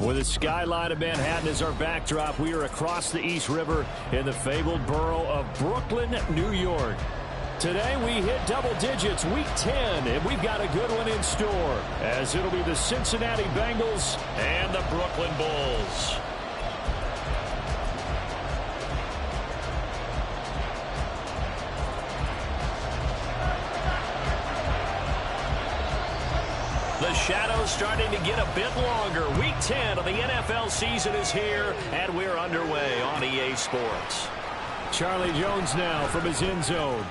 With the skyline of Manhattan as our backdrop, we are across the East River in the fabled borough of Brooklyn, New York. Today we hit double digits, week 10, and we've got a good one in store, as it'll be the Cincinnati Bengals and the Brooklyn Bulls. The shadow's starting to get a bit longer. Week 10 of the NFL season is here, and we're underway on EA Sports. Charlie Jones now from his end zone.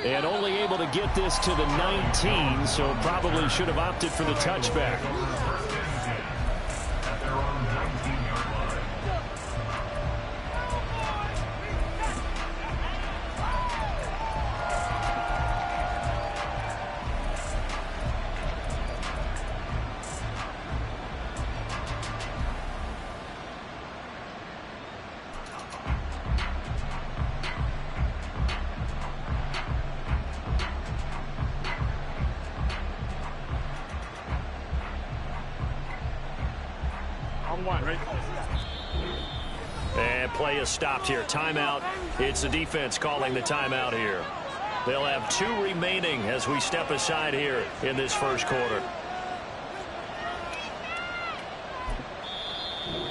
And only able to get this to the 19, so probably should have opted for the touchback. And play is stopped here. Timeout. It's the defense calling the timeout here. They'll have 2 remaining as we step aside here in this first quarter.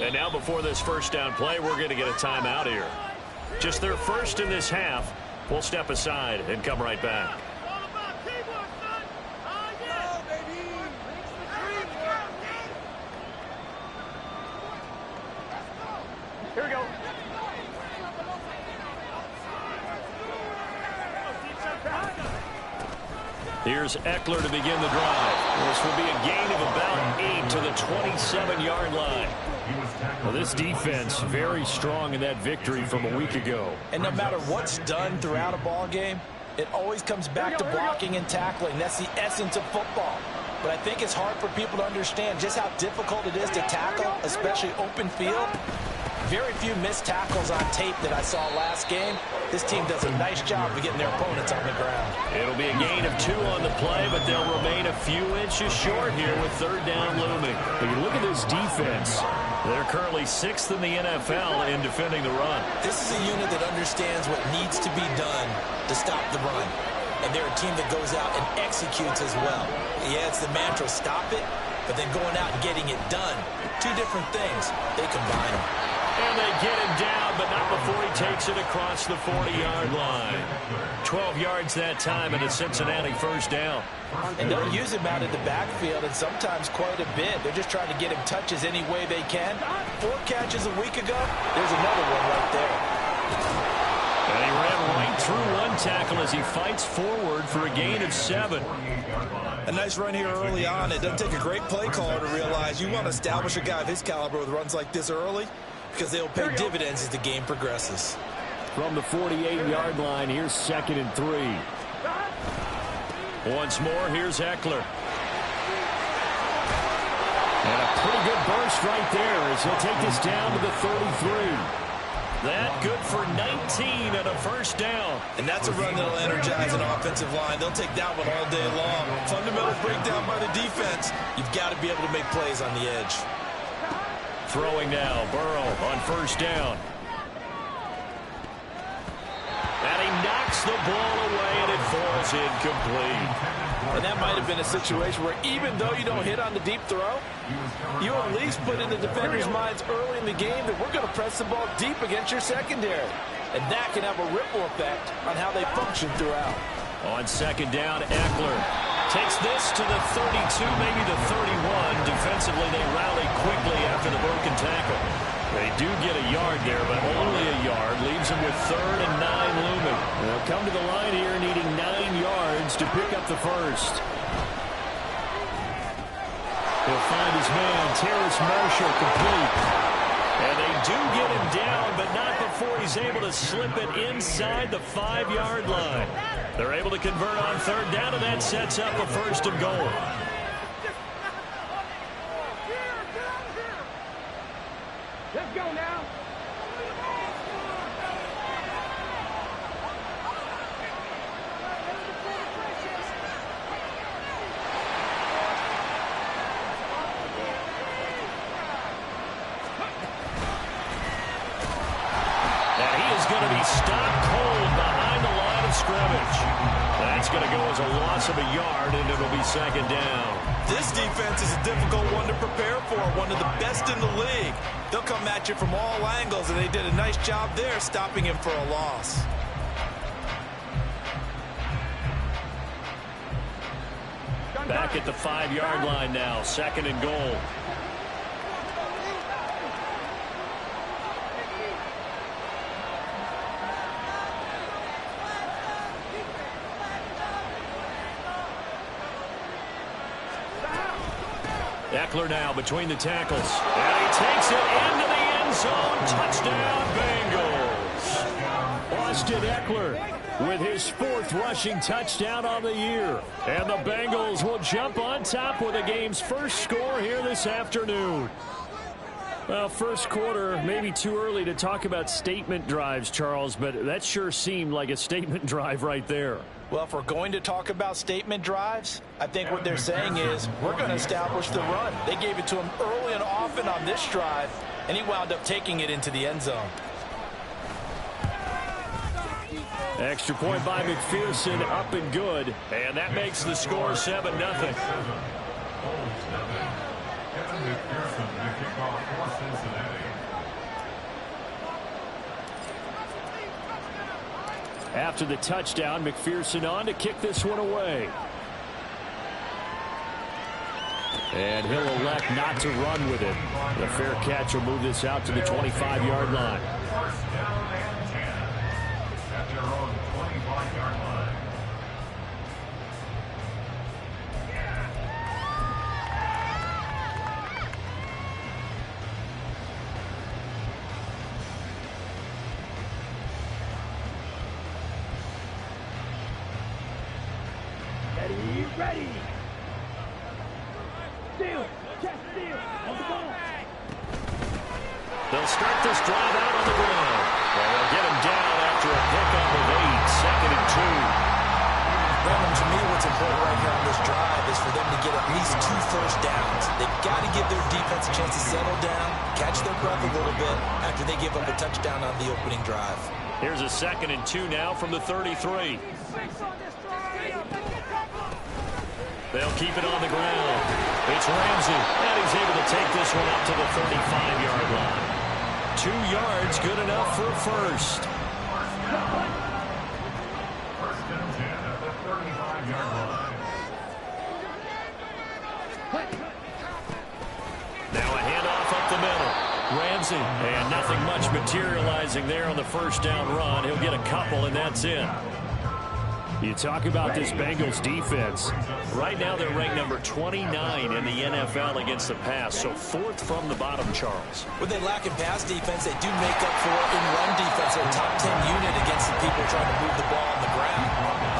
And now before this first down play, we're going to get a timeout here. Just their first in this half. We'll step aside and come right back. Here we go. Here's Eckler to begin the drive. This will be a gain of about 8 to the 27-yard line. Well, this defense very strong in that victory from a week ago. And no matter what's done throughout a ball game, it always comes back to blocking and tackling. That's the essence of football. But I think it's hard for people to understand just how difficult it is to tackle, especially open field. Very few missed tackles on tape that I saw last game. This team does a nice job of getting their opponents on the ground. It'll be a gain of 2 on the play, but they'll remain a few inches short here with third down looming. When you look at this defense, they're currently 6th in the NFL in defending the run. This is a unit that understands what needs to be done to stop the run. And they're a team that goes out and executes as well. Yeah, it's the mantra, stop it, but then going out and getting it done. 2 different things. They combine them. And they get him down, but not before he takes it across the 40-yard line. 12 yards that time and a Cincinnati first down. And they'll use him out in the backfield, and sometimes quite a bit. They're just trying to get him touches any way they can. 4 catches a week ago. There's another one right there. And he ran right through 1 tackle as he fights forward for a gain of 7. A nice run here early on. It doesn't take a great play caller to realize you want to establish a guy of his caliber with runs like this early, because they'll pay dividends as the game progresses. From the 48-yard line, here's 2nd and 3. Once more, here's Eckler. And a pretty good burst right there as he'll take this down to the 33. That good for 19 and a first down. And that's a run that'll energize an offensive line. They'll take that one all day long. Fundamental breakdown by the defense. You've got to be able to make plays on the edge. Throwing now, Burrow on first down. And he knocks the ball away, and it falls incomplete. And that might have been a situation where even though you don't hit on the deep throw, you at least put in the defenders' minds early in the game that we're going to press the ball deep against your secondary. And that can have a ripple effect on how they function throughout. On second down, Eckler takes this to the 32, maybe the 31. Defensively, they rally quickly after the broken tackle. They do get a yard there, but only a yard. Leaves them with 3rd and 9 looming. They'll come to the line here needing 9 yards to pick up the first. He'll find his man, Terrace Marshall, complete. And they do get him down, but not before he's able to slip it inside the 5-yard line. They're able to convert on third down, and that sets up a 1st and goal. Let's go now. stopped cold behind the line of scrimmage. That's going to go as a loss of a yard, and it'll be second down. This defense is a difficult one to prepare for, one of the best in the league. They'll come at you from all angles, and they did a nice job there stopping him for a loss. Back at the 5-yard line now, second and goal. Eckler now between the tackles. And he takes it into the end zone. Touchdown, Bengals. Austin Eckler with his 4th rushing touchdown on the year. And the Bengals will jump on top with the game's first score here this afternoon. Well, first quarter, maybe too early to talk about statement drives, Charles, but that sure seemed like a statement drive right there. Well, if we're going to talk about statement drives, I think what they're saying is we're going to establish the run. They gave it to him early and often on this drive, and he wound up taking it into the end zone. Extra point by McPherson, up and good, and that makes the score 7-0. After the touchdown, McPherson on to kick this one away. And he'll elect not to run with it. The fair catch will move this out to the 25-yard line. Ready. Steal. Check steal. On the ball. They'll start this drive out on the ground. Well, they'll get him down after a pickup of 8, second and 2. Brandon, to me, what's important right here on this drive is for them to get at least 2 first downs. They've got to give their defense a chance to settle down, catch their breath a little bit after they give up a touchdown on the opening drive. Here's a second and 2 now from the 33. They'll keep it on the ground. It's Ramsey, and he's able to take this one up to the 35-yard line. 2 yards, good enough for a first. Now a handoff up the middle. Ramsey, and nothing much materializing there on the first down run. He'll get a couple, and that's it. You talk about this Bengals defense. Right now they're ranked number 29 in the NFL against the pass, so 4th from the bottom, Charles. When they lack in pass defense, they do make up for it in run defense. They're a top 10 unit against the people trying to move the ball on the ground.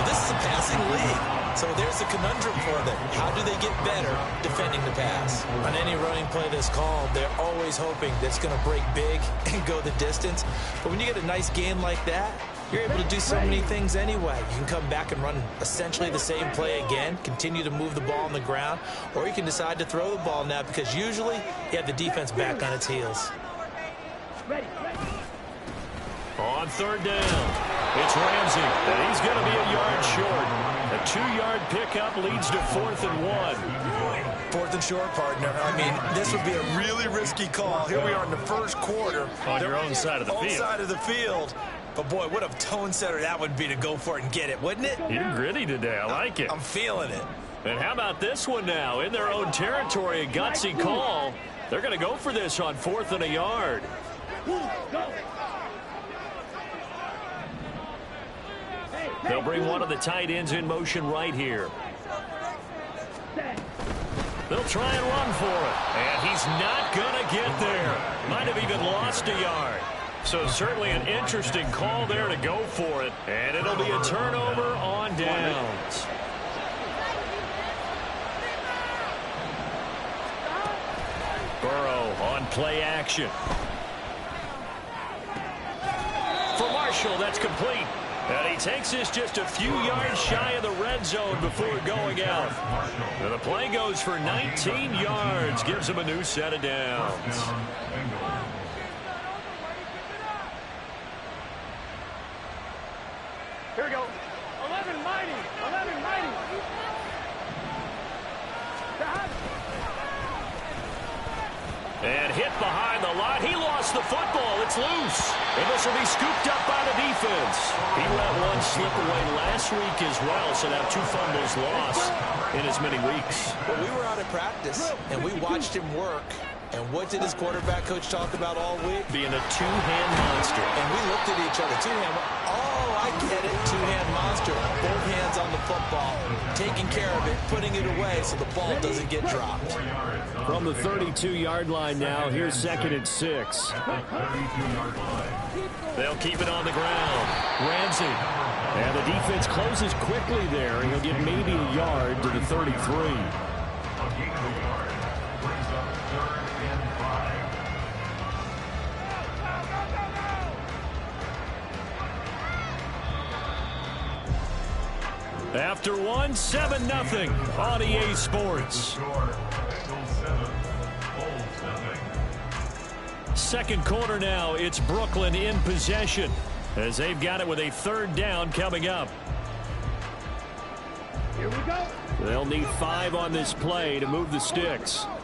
But this is a passing league, so there's a conundrum for them. How do they get better defending the pass? On any running play that's called, they're always hoping that it's going to break big and go the distance. But when you get a nice game like that, you're able to do so many things anyway. You can come back and run essentially the same play again, continue to move the ball on the ground, or you can decide to throw the ball now because usually you have the defense back on its heels. On third down, it's Ramsey, and he's going to be a yard short. A 2-yard pickup leads to 4th and 1. 4th and short, partner. I mean, this would be a really risky call. Here we are in the first quarter. On your own side of the field. Own side of the field. But, boy, what a tone setter that would be to go for it and get it, wouldn't it? You're gritty today. I like it. I'm feeling it. And how about this one now? In their own territory, a gutsy call. They're going to go for this on 4th and a yard. They'll bring one of the tight ends in motion right here. They'll try and run for it. And he's not going to get there. Might have even lost a yard. So certainly an interesting call there to go for it. And it'll be a turnover on downs. Burrow on play action. For Marshall, that's complete. And he takes this just a few yards shy of the red zone before going out. And the play goes for 19 yards. Gives him a new set of downs. And hit behind the line. He lost the football. It's loose. And this will be scooped up by the defense. He let one slip away last week as well, so now 2 fumbles lost in as many weeks. Well, we were out at practice, and we watched him work. And what did his quarterback coach talk about all week? Being a 2-hand monster. And we looked at each other. 2-hand. Oh, I get it. 2-hand monster. Both hands on the football. Taking care of it. Putting it away so the ball doesn't get dropped. From the 32-yard line now, here's 2nd and 6. They'll keep it on the ground. Ramsey. And the defense closes quickly there. He'll get maybe a yard to the 33. After 1, 7-0 on EA Sports. Second quarter now, it's Brooklyn in possession as they've got it with a 3rd down coming up. Here we go. They'll need 5 on this play to move the sticks. On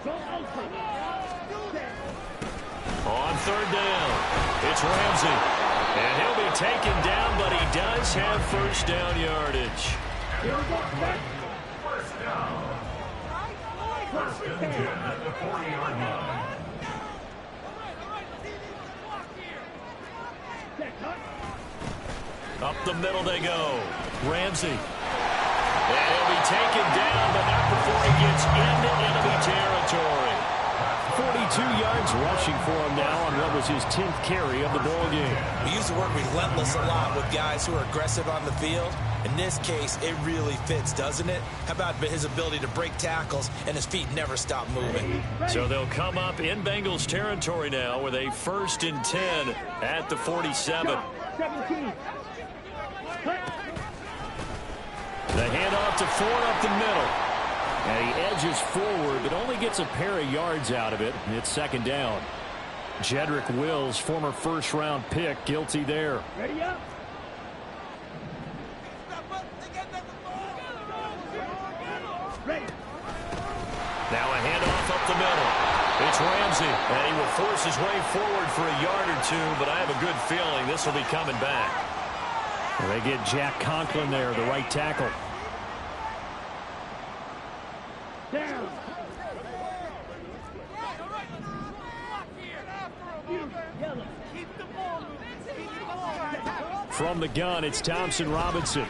3rd down, it's Ramsey. And he'll be taken down, but he does have 1st down yardage. Here we go. First down. First and 10 at the 40-yard line. Up the middle they go. Ramsey. And he'll be taken down, but not before he gets into enemy territory. 42 yards rushing for him now on what was his 10th carry of the ball game. We use the word relentless a lot with guys who are aggressive on the field. In this case, it really fits, doesn't it? How about his ability to break tackles and his feet never stop moving? So they'll come up in Bengals territory now with a 1st and 10 at the 47. 17. The handoff to Ford up the middle. And he edges forward, but only gets a pair of yards out of it. It's 2nd down. Jedrick Wills, former 1st-round pick, guilty there. Ready up. Ready. Now a handoff up the middle. It's Ramsey, and he will force his way forward for a yard or 2, but I have a good feeling this will be coming back. Well, they get Jack Conklin there, the right tackle. Down. From the gun, it's Thompson Robinson.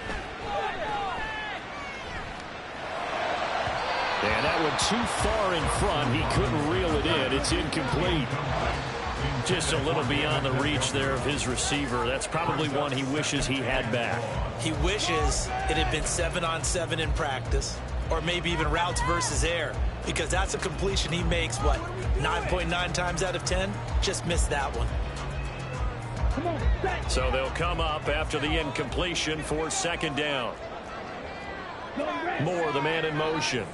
And that one too far in front. He couldn't reel it in. It's incomplete. Just a little beyond the reach there of his receiver. That's probably one he wishes he had back. He wishes it had been 7-on-7 in practice, or maybe even routes versus air, because that's a completion he makes, what, 9.9 times out of 10? Just missed that one. Come on, set. So they'll come up after the incompletion for 2nd down. Moore, the man in motion.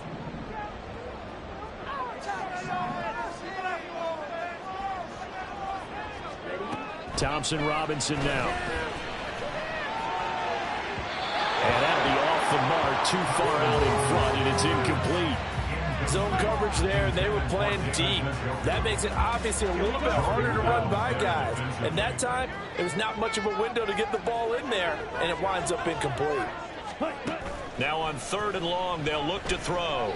Thompson Robinson now. And that'll be off the mark, too far out in front, and it's incomplete. Zone coverage there, and they were playing deep. That makes it obviously a little bit harder to run by guys. And that time, it was not much of a window to get the ball in there, and it winds up incomplete. Now on 3rd and long, they'll look to throw.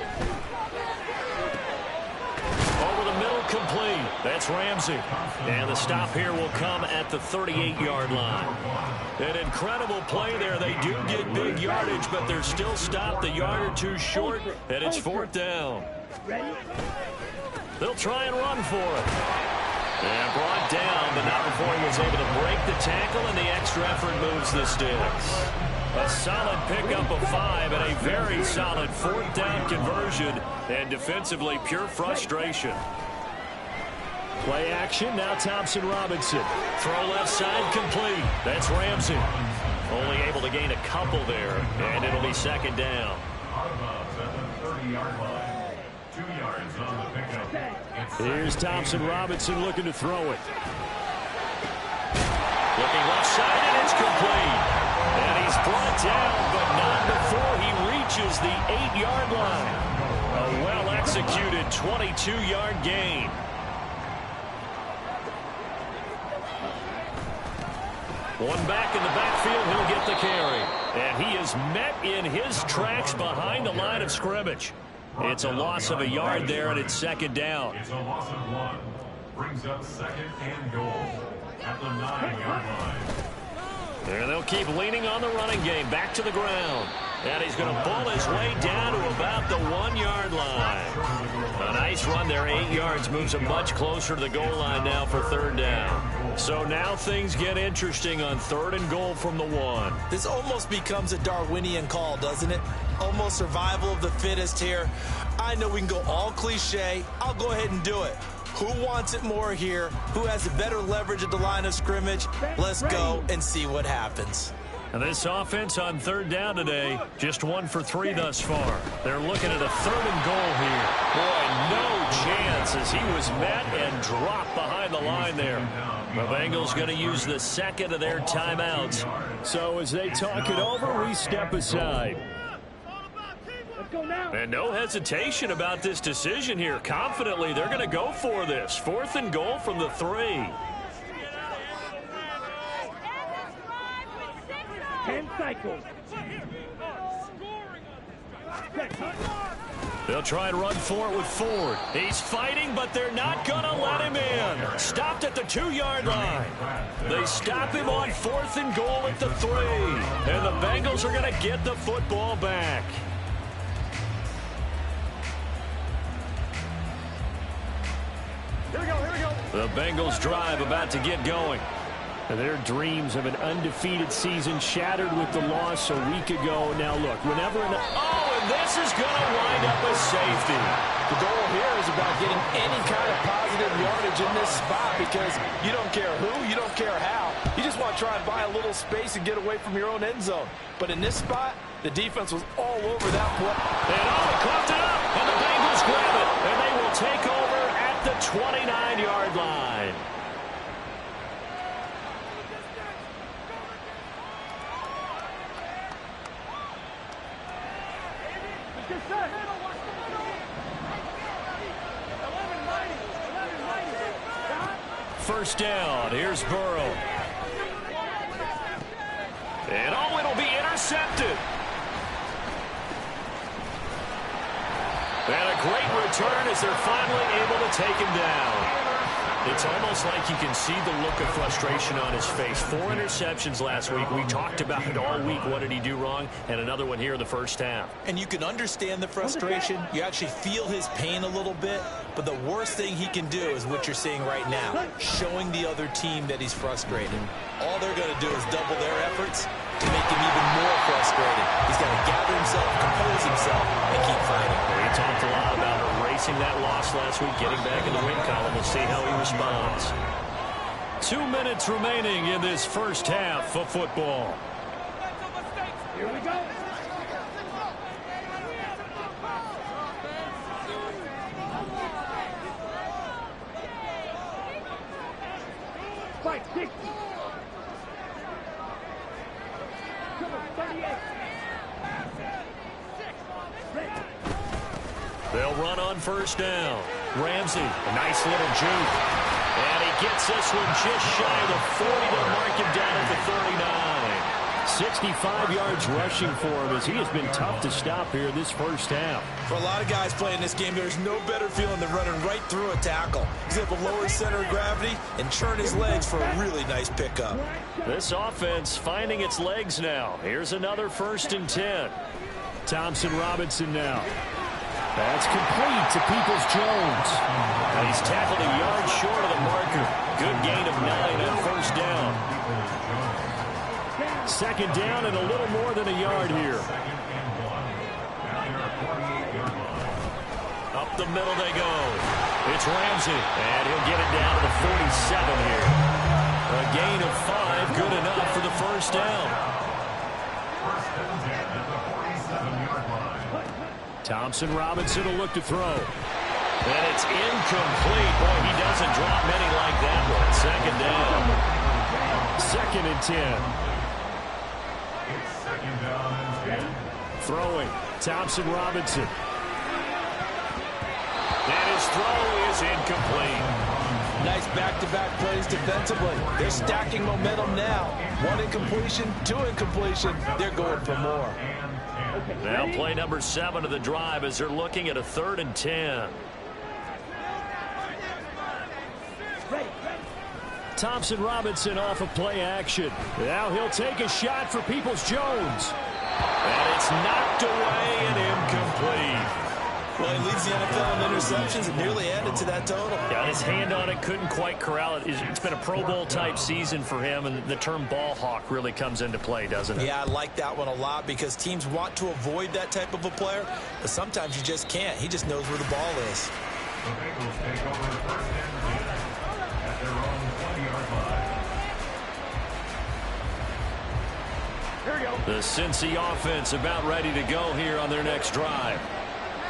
Over the middle, complete. That's Ramsey. And the stop here will come at the 38-yard line. An incredible play there. They do get big yardage, but they're still stopped a yard or 2 short, and it's 4th down. They'll try and run for it. And brought down, but not before he was able to break the tackle, and the extra effort moves the sticks. A solid pickup of 5 and a very solid 4th down conversion, and defensively pure frustration. Play action, now Thompson Robinson. Throw left side, complete. That's Ramsey. Only able to gain a couple there, and it'll be 2nd down. Here's Thompson Robinson looking to throw it. Looking left side, and it's complete. And he's brought down, but not before he reaches the 8-yard line. A well-executed 22-yard gain. One back in the backfield, he'll get the carry. And he is met in his tracks behind the line of scrimmage. It's a loss of a yard there, and it's second down. It's a loss of 1. Brings up 2nd and goal at the 9-yard line. And they'll keep leaning on the running game. Back to the ground. And he's going to bull his way down to about the 1-yard line. A nice run there, 8 yards. Moves him much closer to the goal line now for third down. So now things get interesting on 3rd and goal from the 1. This almost becomes a Darwinian call, doesn't it? Almost survival of the fittest here. I know we can go all cliche. I'll go ahead and do it. Who wants it more here? Who has the better leverage at the line of scrimmage? Let's go and see what happens. And this offense on 3rd down today, just 1 for 3 thus far. They're looking at a 3rd and goal here. Boy, no chance as he was met and dropped behind the line there. The Bengals going to use the 2nd of their timeouts. So as they talk it over, we step aside. And no hesitation about this decision here. Confidently, they're going to go for this. 4th and goal from the 3. 10 cycles. They'll try and run for it with Ford. He's fighting, but they're not going to let him in. Stopped at the 2-yard line. They stop him on 4th and goal at the 3. And the Bengals are going to get the football back. The Bengals drive about to get going. Their dreams of an undefeated season shattered with the loss a week ago. Now look, whenever and this is going to wind up a safety. The goal here is about getting any kind of positive yardage in this spot because you don't care who, you don't care how. You just want to try and buy a little space and get away from your own end zone. But in this spot, the defense was all over that play. And he coughed it up, and the Bengals grab it, and they will take over at the 29-yard line. First down. Here's Burrow. And it'll be intercepted. And a great return as they're finally able to take him down. It's almost like you can see the look of frustration on his face. 4 interceptions last week. We talked about it all week. What did he do wrong? And another one here in the first half. And you can understand the frustration. You actually feel his pain a little bit. But the worst thing he can do is what you're seeing right now, showing the other team that he's frustrated. All they're going to do is double their efforts to make him even more frustrated. He's got to gather himself, compose himself, and keep fighting. He talked a lot about erasing that loss last week, getting back in the win column. We'll see how he responds. 2 minutes remaining in this first half of football. Here we go. Spike 60. Cover 38. They'll run on first down. Ramsey, a nice little juke. And he gets this one just shy of the 40 to mark him down at the 39. 65 yards rushing for him as he has been tough to stop here this first half. For a lot of guys playing this game, there's no better feeling than running right through a tackle. He's able to lower his center of gravity and churn his legs for a really nice pickup. This offense finding its legs now. Here's another 1st and 10. Thompson Robinson now. That's complete to Peoples-Jones. And he's tackled a yard short of the marker. Good gain of 9 on first down. 2nd down and a little more than a yard here. Up the middle they go. It's Ramsey, and he'll get it down to the 47 here. A gain of 5, good enough for the first down. Thompson Robinson will look to throw. And it's incomplete. Boy, he doesn't drop many like that one. 2nd down. 2nd and 10. Throwing. Thompson Robinson. And his throw is incomplete. Nice back-to-back plays defensively. They're stacking momentum now. 1 incompletion, 2 incompletion. They're going for more. Now play number 7 of the drive as they're looking at a 3rd and 10. Thompson Robinson off of play action. Now he'll take a shot for Peoples-Jones. And it's knocked away and incomplete. Well, he leads the NFL in interceptions and nearly added to that total. Got his hand on it, couldn't quite corral it. It's been a Pro Bowl type season for him, and the term ball hawk really comes into play, doesn't it? Yeah, I like that one a lot because teams want to avoid that type of a player, but sometimes you just can't. He just knows where the ball is. The Bengals take over 1st and 10 at their own 20-yard line. Here we go. The Cincy offense about ready to go here on their next drive.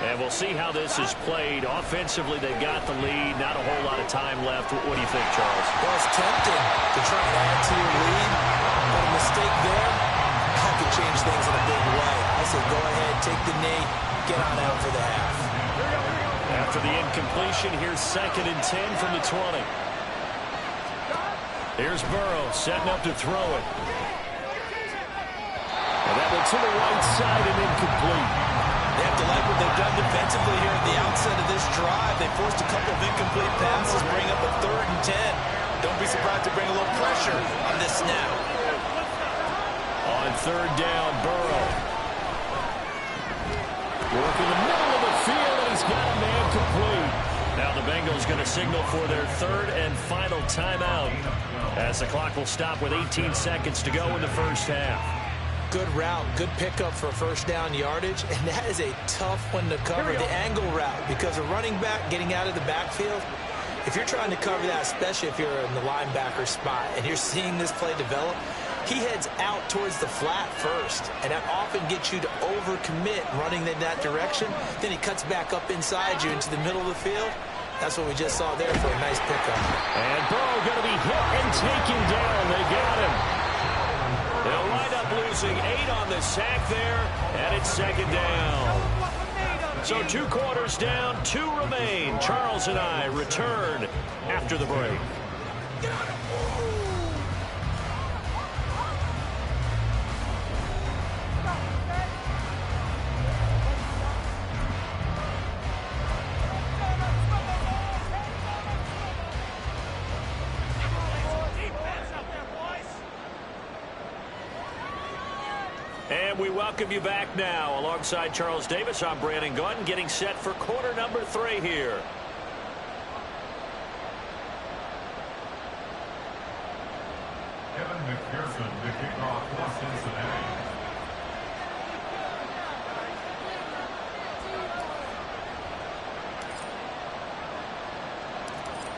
And we'll see how this is played. Offensively, they've got the lead. Not a whole lot of time left. What do you think, Charles? Well, it's tempting to try and add to your lead, but a mistake there, that could change things in a big way. I say go ahead, take the knee, get on out for the half. After the incompletion, here's 2nd and 10 from the 20. Here's Burrow setting up to throw it. And that one to the right side and incomplete. They have to like what they've done defensively here at the outset of this drive. They forced a couple of incomplete passes, bring up a 3rd and 10. Don't be surprised to bring a little pressure on this snap. On 3rd down, Burrow. Working the middle of the field, and he's got a man complete. Now the Bengals going to signal for their 3rd and final timeout as the clock will stop with 18 seconds to go in the first half. Good route, good pickup for 1st down yardage, and that is a tough one to cover, the angle route, because a running back getting out of the backfield, if you're trying to cover that, especially if you're in the linebacker spot and you're seeing this play develop, he heads out towards the flat first, and that often gets you to overcommit running in that direction. Then he cuts back up inside you into the middle of the field. That's what we just saw there for a nice pickup. And Burrow going to be hit and taken down. They got him. They'll wind up losing 8 on the sack there, and it's 2nd down. So 2 quarters down, 2 remain. Charles and I return after the break. And we welcome you back now. Alongside Charles Davis, I'm Brandon Gunn, getting set for quarter number 3 here. Evan McPherson to kick off for Cincinnati.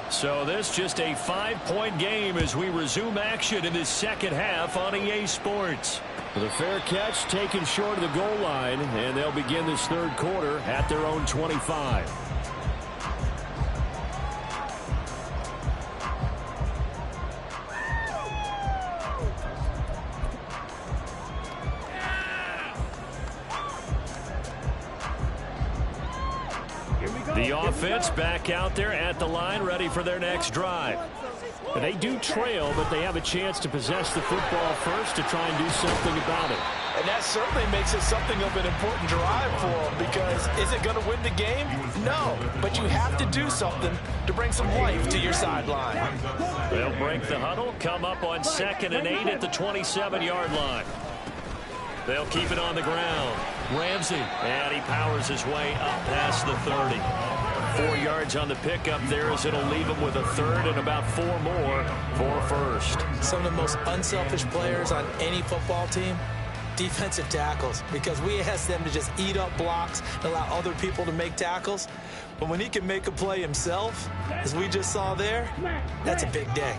So this just a 5-point game as we resume action in this second half on EA Sports. The fair catch taken short of the goal line, and they'll begin this 3rd quarter at their own 25. The offense back out there at the line, ready for their next drive. And they do trail, but they have a chance to possess the football first to try and do something about it. And that certainly makes it something of an important drive for them, because is it going to win the game? No, but you have to do something to bring some life to your sideline. They'll break the huddle, come up on 2nd and 8 at the 27-yard line. They'll keep it on the ground. Ramsey, and he powers his way up past the 30. 4 yards on the pickup there as it'll leave him with a 3rd and about 4 more for 1st. Some of the most unselfish players on any football team, defensive tackles, because we ask them to just eat up blocks and allow other people to make tackles. But when he can make a play himself, as we just saw there, that's a big day.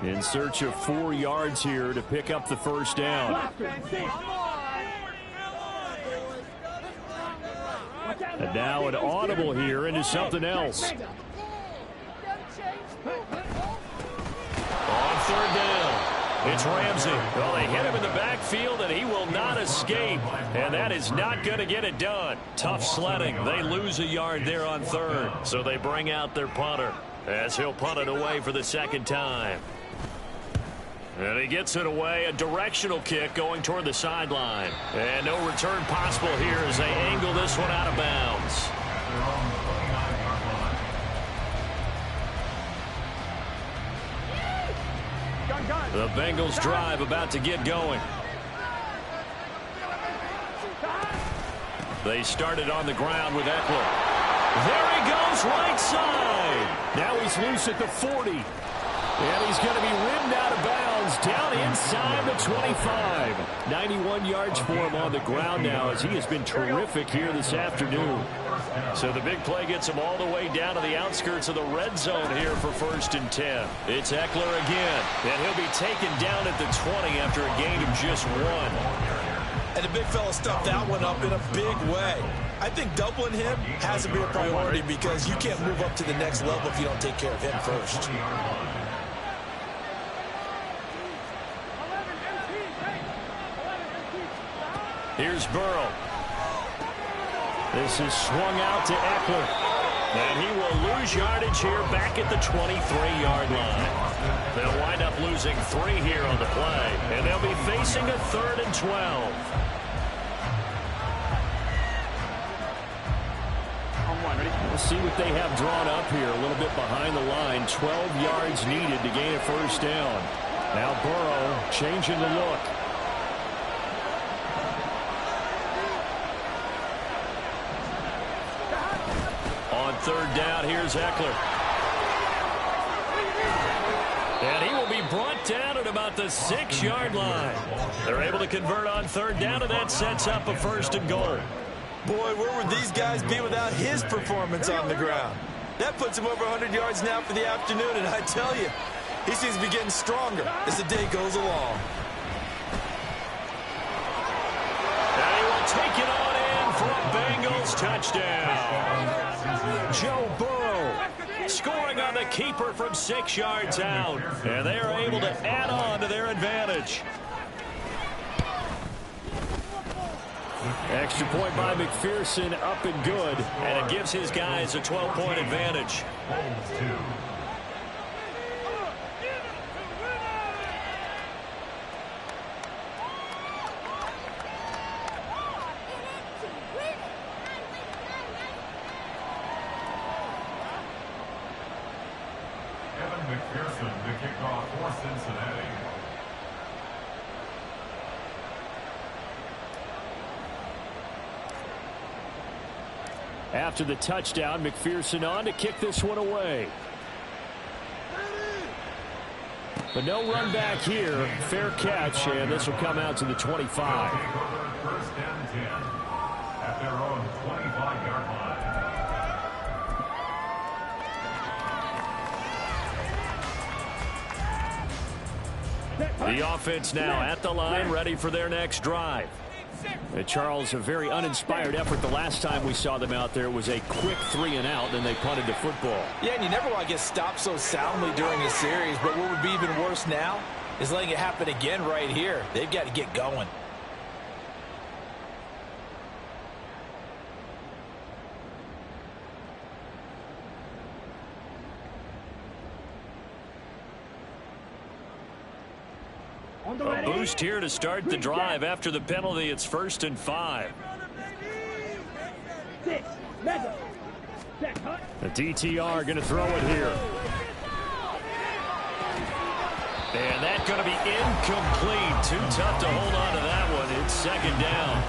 In search of 4 yards here to pick up the 1st down. And now an audible here into something else. On 3rd down, it's Ramsey. Well, they hit him in the backfield, and he will not escape. And that is not going to get it done. Tough sledding. They lose a yard there on 3rd, so they bring out their punter. as he'll punt it away for the second time. And he gets it away, a directional kick going toward the sideline. And no return possible here as they angle this one out of bounds. The Bengals drive about to get going. They started on the ground with Eckler. There he goes, right side. Now he's loose at the 40. And he's going to be rimmed out of bounds down inside the 25. 91 yards for him on the ground now as he has been terrific here this afternoon. So the big play gets him all the way down to the outskirts of the red zone here for 1st and 10. It's Eckler again, and he'll be taken down at the 20 after a gain of just 1. And the big fella stuffed that one up in a big way. I think doubling him has to be a priority because you can't move up to the next level if you don't take care of him first. Here's Burrow. This is swung out to Eckler. And he will lose yardage here back at the 23-yard line. They'll wind up losing 3 here on the play. And they'll be facing a 3rd and 12. We'll see what they have drawn up here. A little bit behind the line. 12 yards needed to gain a 1st down. Now Burrow changing the look. On 3rd down, here's Eckler. And he will be brought down at about the 6-yard line. They're able to convert on 3rd down, and that sets up a 1st and goal. Boy, where would these guys be without his performance on the ground? That puts him over 100 yards now for the afternoon, and I tell you, he seems to be getting stronger as the day goes along. And he will take it on in for a Bengals touchdown. Joe Burrow scoring on the keeper from 6 yards out. And they are able to add on to their advantage. Extra point by McPherson, up and good. And it gives his guys a 12-point advantage. McPherson to kick off for Cincinnati. After the touchdown, McPherson on to kick this one away. But no run back here. Fair catch, and this will come out to the 25. 1st and 10 at their own 25-yard line. The offense now at the line, ready for their next drive. Charles, a very uninspired effort the last time we saw them out there. It was a quick 3-and-out, then they punted the football. Yeah, and you never want to get stopped so soundly during a series, but what would be even worse now is letting it happen again right here. They've got to get going. A boost here to start the drive after the penalty. It's 1st and 5. The DTR going to throw it here. And that's going to be incomplete. Too tough to hold on to that one. It's 2nd down.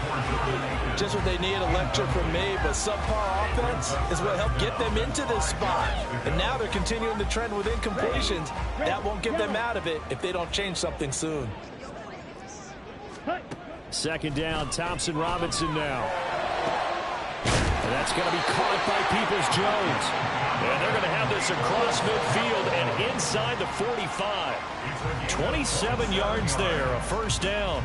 Just what they need, a lecture from me, but subpar offense is what helped get them into this spot. And now they're continuing the trend with incompletions. That won't get them out of it if they don't change something soon. 2nd down, Thompson Robinson now. And that's going to be caught by Peoples-Jones. And they're going to have this across midfield and inside the 45. 27 yards there, a 1st down.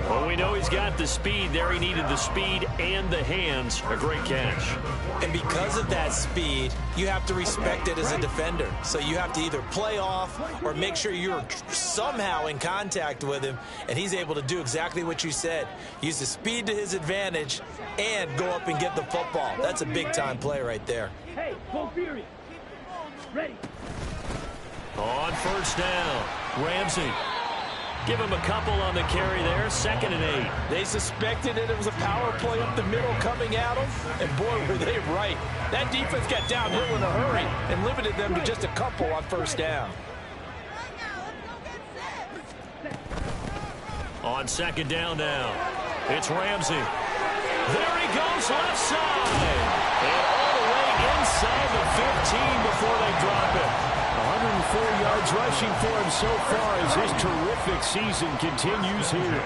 Well, we know he's got the speed there. He needed the speed and the hands. A great catch. And because of that speed, you have to respect it as a defender. So you have to either play off or make sure you're somehow in contact with him, and he's able to do exactly what you said. Use the speed to his advantage and go up and get the football. That's a big-time play right there. Hey, go Fury. Ready. On first down, Ramsey. Give him a couple on the carry there, 2nd and 8. They suspected that it was a power play up the middle coming at them, and boy, were they right. That defense got downhill in a hurry and limited them to just a couple on first down. On 2nd down now, it's Ramsey. There he goes, left side. And all the way inside the 15 before they drop it. 104 yards rushing for him so far as his terrific season continues here.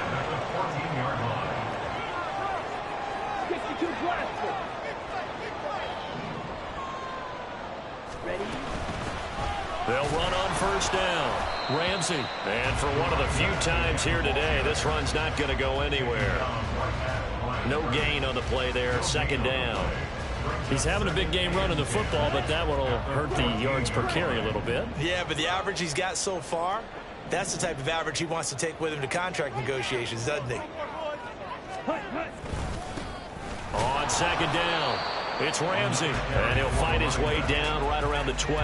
62 blaster. Ready. They'll run on first down. Ramsey. And for one of the few times here today, this run's not going to go anywhere. No gain on the play there, 2nd down. He's having a big game running the football, but that one will hurt the yards per carry a little bit. Yeah, but the average he's got so far, that's the type of average he wants to take with him to contract negotiations, doesn't he? On 2nd down, it's Ramsey, and he'll find his way down right around the 12.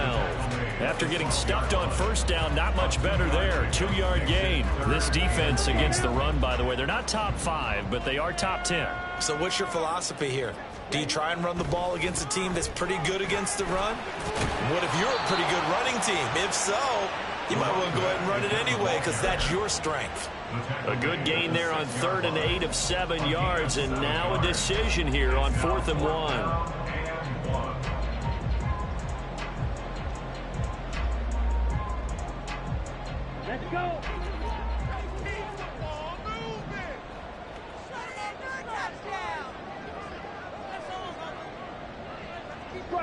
After getting stuffed on first down, not much better there. 2-yard gain. This defense against the run, by the way, they're not top 5, but they are top 10. So what's your philosophy here? Do you try and run the ball against a team that's pretty good against the run? What if you're a pretty good running team? If so, you might want to go ahead and run it anyway because that's your strength. A good gain there on 3rd and 8 of 7 yards, and now a decision here on 4th and 1. Let's go.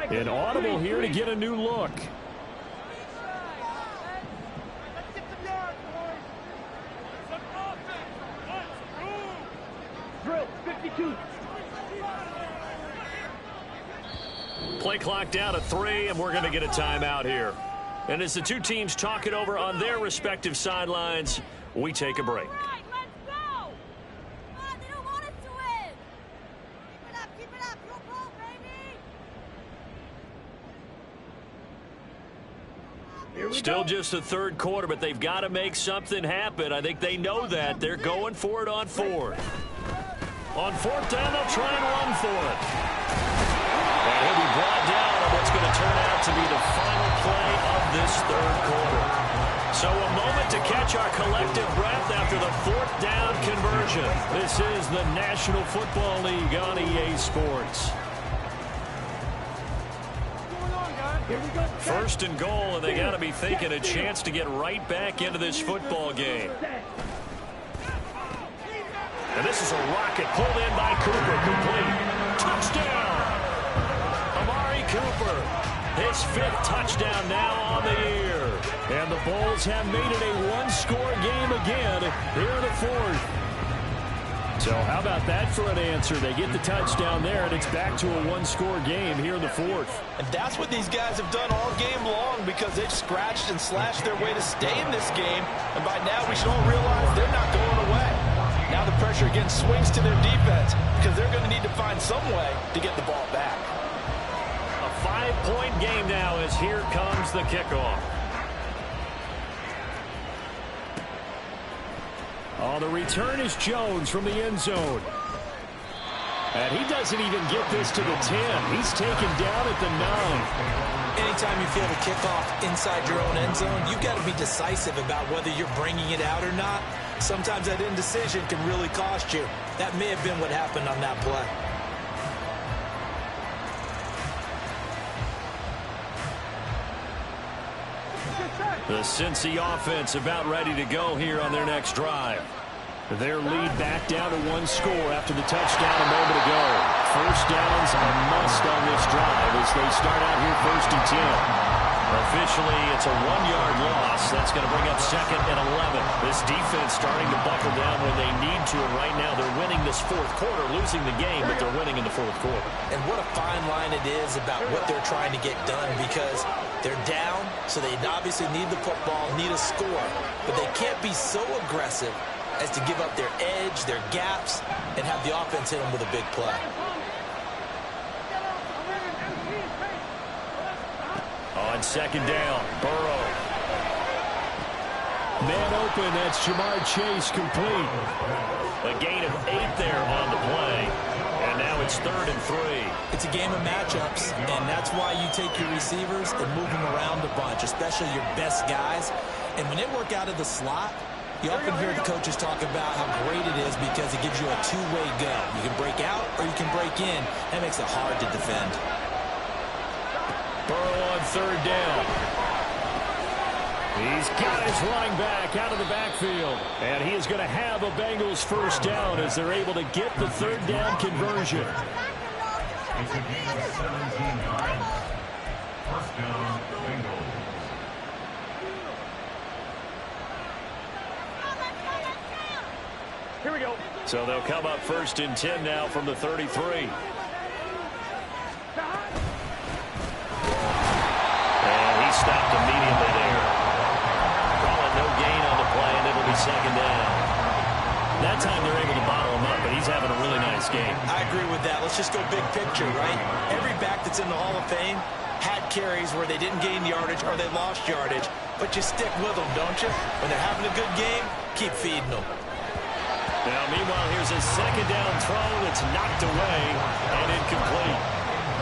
An audible here to get a new look. Drill, 52. Play clock down to 3, and we're going to get a timeout here. And as the two teams talk it over on their respective sidelines, we take a break. Still just the 3rd quarter, but they've got to make something happen. I think they know that. They're going for it on 4th. On 4th down, they'll try and run for it. And he'll be brought down on what's going to turn out to be the final play of this 3rd quarter. So a moment to catch our collective breath after the 4th down conversion. This is the National Football League on EA Sports. 1st and goal, and they got to be thinking a chance to get right back into this football game. And this is a rocket pulled in by Cooper, complete. Touchdown! Amari Cooper, his 5th touchdown now on the year. And the Bulls have made it a one-score game again here in the 4th. So how about that for an answer? They get the touchdown there, and it's back to a one-score game here in the 4th. And that's what these guys have done all game long because they've scratched and slashed their way to stay in this game. And by now, we should all realize they're not going away. Now the pressure again swings to their defense because they're going to need to find some way to get the ball back. A 5-point game now as here comes the kickoff. Oh, the return is Jones from the end zone. And he doesn't even get this to the 10. He's taken down at the 9. Anytime you feel the kickoff inside your own end zone, you've got to be decisive about whether you're bringing it out or not. Sometimes that indecision can really cost you. That may have been what happened on that play. The Cincy offense about ready to go here on their next drive. Their lead back down to 1 score after the touchdown a moment ago. First down's a must on this drive as they start out here 1st and 10. Officially, it's a 1-yard loss. That's going to bring up 2nd and 11. This defense starting to buckle down when they need to, and right now they're winning this 4th quarter, losing the game, but they're winning in the 4th quarter. And what a fine line it is about what they're trying to get done because they're down, so they obviously need the football, need a score, but they can't be so aggressive as to give up their edge, their gaps, and have the offense hit them with a big play. Oh, On second down, Burrow. Man open, that's Jamar Chase, complete. A gain of 8 there on the play. And now it's 3rd and 3. It's a game of matchups, and that's why you take your receivers and move them around a bunch, especially your best guys. And when they work out of the slot, you often hear the coaches talk about how great it is because it gives you a two-way go. You can break out or you can break in. That makes it hard to defend. Burrow on 3rd down. He's got his running back out of the backfield. And he is going to have a Bengals first down as they're able to get the 3rd down conversion. It's a gain of 17 yards. First down, Bengals. Here we go. So they'll come up 1st and 10 now from the 33. And he stopped immediately there. Calling no gain on the play, and it'll be 2nd down. That time they're able to bottle him up, but he's having a really nice game. I agree with that. Let's just go big picture, right? Every back that's in the Hall of Fame had carries where they didn't gain yardage or they lost yardage, but you stick with them, don't you? When they're having a good game, keep feeding them. Now, meanwhile, here's a 2nd down throw that's knocked away and incomplete.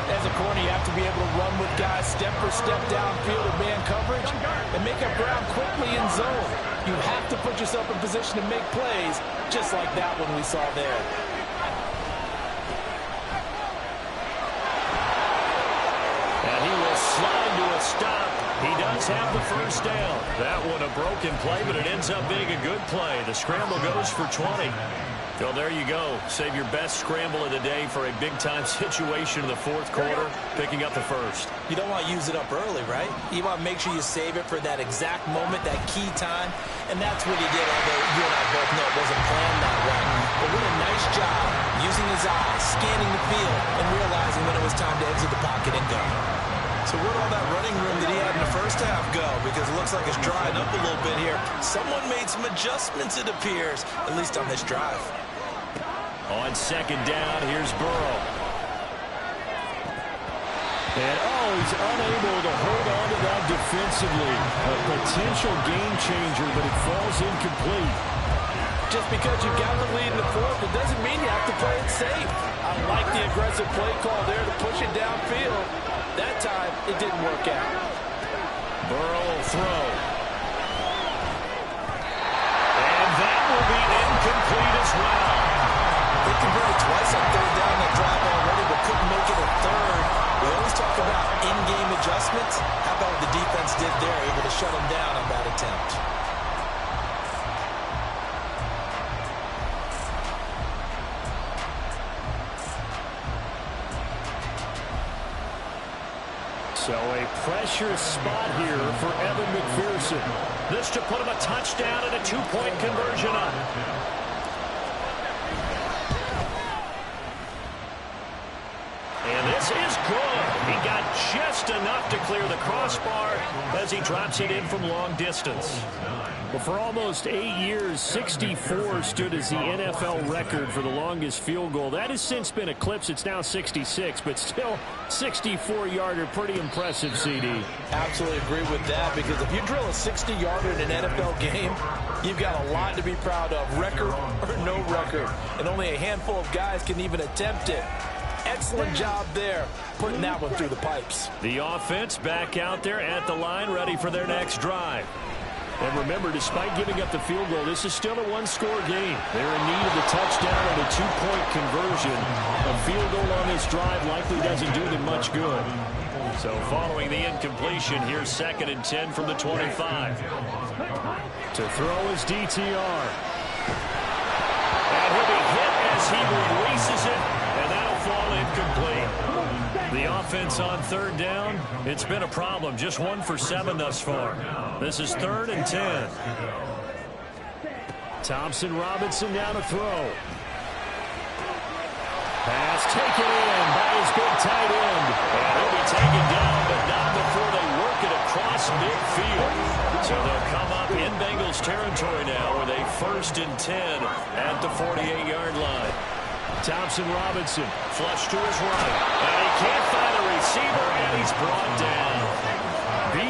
As a corner, you have to be able to run with guys step for step downfield in man coverage and make up ground quickly in zone. You have to put yourself in position to make plays, just like that one we saw there. And he will slide to a stop. He does have the first down. That one a broken play, but it ends up being a good play. The scramble goes for 20. So there you go. Save your best scramble of the day for a big-time situation in the 4th quarter, picking up the first. You don't want to use it up early, right? You want to make sure you save it for that exact moment, that key time, and that's what he did, although you and I both know it wasn't planned that way. But what a nice job using his eyes, scanning the field, and realizing when it was time to exit the pocket and go. So where'd all that running room that he had in the first half go? Because it looks like it's drying up a little bit here. Someone made some adjustments, it appears, at least on this drive. On 2nd down, here's Burrow. And, he's unable to hold on to that defensively. A potential game changer, but it falls incomplete. Just because you got the lead in the 4th, it doesn't mean you have to play it safe. I like the aggressive play call there to push it downfield. That time, it didn't work out. Burrow will throw. And that will be incomplete as well. They converted twice on 3rd down that drive already, but couldn't make it a 3rd. We always talk about in-game adjustments. How about what the defense did there, able to shut them down on that attempt. So a pressure spot here for Evan McPherson. This to put him a touchdown and a 2-point conversion up. And this is good. He got just enough to clear the crossbar as he drops it in from long distance. Well, for almost 8 years, 64 stood as the NFL record for the longest field goal. That has since been eclipsed. It's now 66, but still 64-yarder. Pretty impressive, CD. Absolutely agree with that, because if you drill a 60-yarder in an NFL game, you've got a lot to be proud of, record or no record. And only a handful of guys can even attempt it. Excellent job there, putting that one through the pipes. The offense back out there at the line, ready for their next drive. And remember, despite giving up the field goal, this is still a one-score game. They're in need of the touchdown and a 2-point conversion. A field goal on this drive likely doesn't do them much good. So following the incompletion, here's 2nd and 10 from the 25. To throw is DTR. And he'll be hit as he releases it, and that'll fall incomplete. The offense on 3rd down, it's been a problem. Just 1 for 7 thus far. This is 3rd and 10. Thompson Robinson down to throw. Pass taken in by his big tight end. And he'll be taken down, but not before they work it across midfield. So they'll come up in Bengals territory now with a 1st and 10 at the 48-yard line. Thompson Robinson. Flush to his right. And he can't find a receiver, and he's brought down.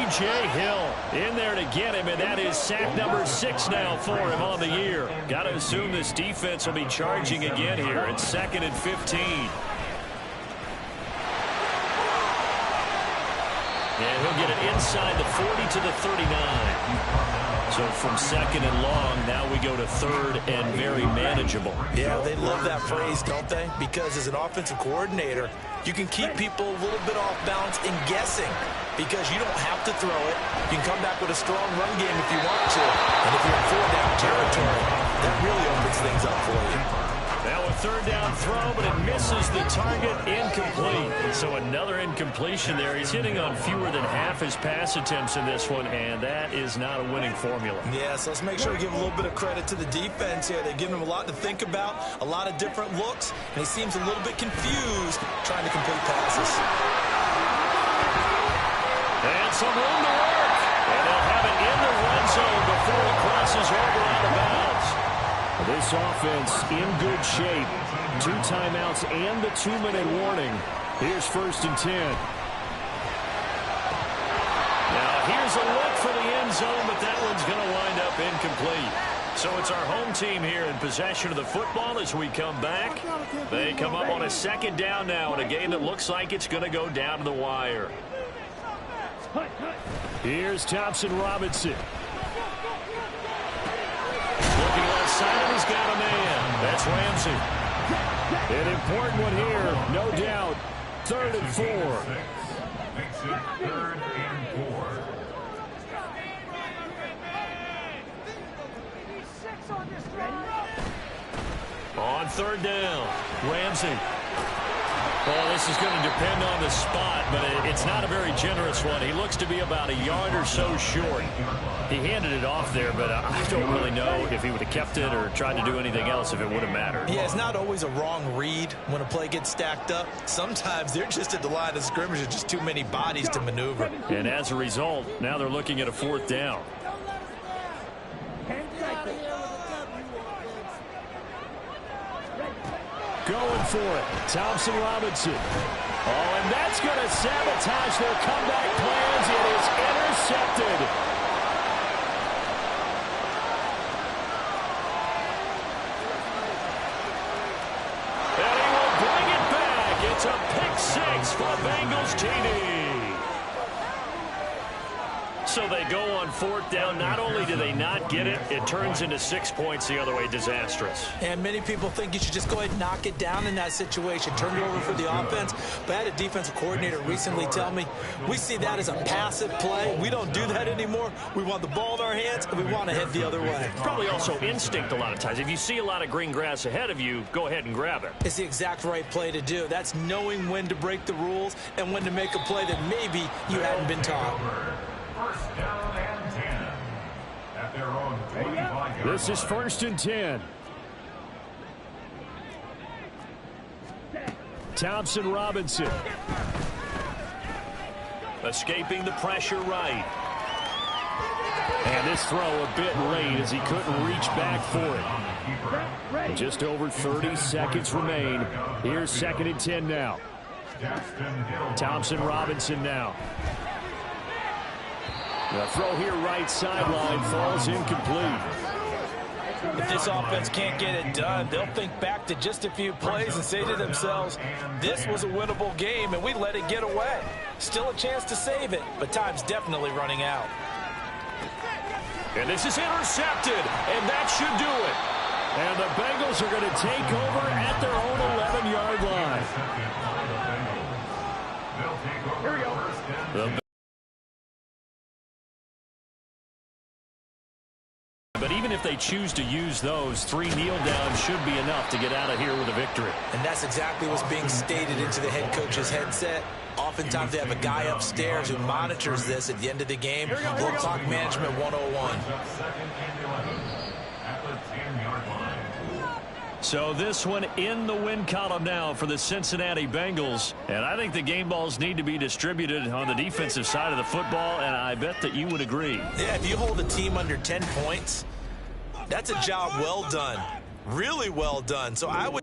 A.J. Hill in there to get him, and that is sack number 6 now for him on the year. Got to assume this defense will be charging again here. It's 2nd and 15. And he'll get it inside the 40 to the 39. So from 2nd and long, now we go to 3rd and very mmanageable. Yeah, they love that phrase, don't they? Because as an offensive coordinator, you can keep people a little bit off balance and guessing because you don't have to throw it. You can come back with a strong run game if you want to. And if you're in 4-down territory, that really opens things up for you. Now a 3rd down throw, but it misses the target, incomplete. So another incompletion there. He's hitting on fewer than half his pass attempts in this one, and that is not a winning formula. Yeah, so let's make sure we give a little bit of credit to the defense here. They give him a lot to think about, a lot of different looks, and he seems a little bit confused trying to complete passes. And some room to work. And they'll have it in the red zone before he crosses over out of bounds. This offense in good shape. 2 timeouts and the 2-minute warning. Here's 1st and 10. Now here's a look for the end zone, but that one's going to wind up incomplete. So it's our home team here in possession of the football as we come back. They come up on a 2nd down now in a game that looks like it's going to go down to the wire. Here's Thompson Robinson. Looking left side, and he's got a man. That's Ramsey. An important one here, no doubt. 3rd and 4. Makes it 3rd and 4. On 3rd down, Ramsey. Well, this is going to depend on the spot, but it's not a very generous one. He looks to be about a yard or so short. He handed it off there, but I don't really know if he would have kept it or tried to do anything else if it would have mattered. Yeah, it's not always a wrong read when a play gets stacked up. Sometimes they're just at the line of scrimmage with just too many bodies to maneuver. And as a result, now they're looking at a 4th down. Going for it, Thompson Robinson. Oh, and that's going to sabotage their comeback plans. It is intercepted. And he will bring it back. It's a pick 6 for Bengals TD. So they go on 4th down. Not only do they not get it, it turns into 6 points the other way. Disastrous. And many people think you should just go ahead and knock it down in that situation. Turn it over for the offense. But I had a defensive coordinator recently tell me, we see that as a passive play. We don't do that anymore. We want the ball in our hands, and we want to head the other way. Probably also instinct a lot of times. If you see a lot of green grass ahead of you, go ahead and grab it. It's the exact right play to do. That's knowing when to break the rules and when to make a play that maybe you hadn't been taught. 1st down and 10. At their own 25-yard line. This is 1st and 10. Thompson Robinson. Escaping the pressure right. And this throw a bit late as he couldn't reach back for it. Just over 30 seconds remain. Here's 2nd and 10 now. Thompson Robinson now. The throw here right sideline falls incomplete. If this offense can't get it done, they'll think back to just a few plays and say to themselves, this was a winnable game and we let it get away. Still a chance to save it, but time's definitely running out. And this is intercepted, and that should do it. And the Bengals are going to take over at their own 11-yard line. Here we go. But even if they choose to use those, 3 kneel downs should be enough to get out of here with a victory. And that's exactly what's being stated into the head coach's headset. Oftentimes they have a guy upstairs who monitors this at the end of the game. Little clock management 101. So this one in the win column now for the Cincinnati Bengals. And I think the game balls need to be distributed on the defensive side of the football, and I bet that you would agree. Yeah, if you hold a team under 10 points, that's a job well done. Really well done. So I would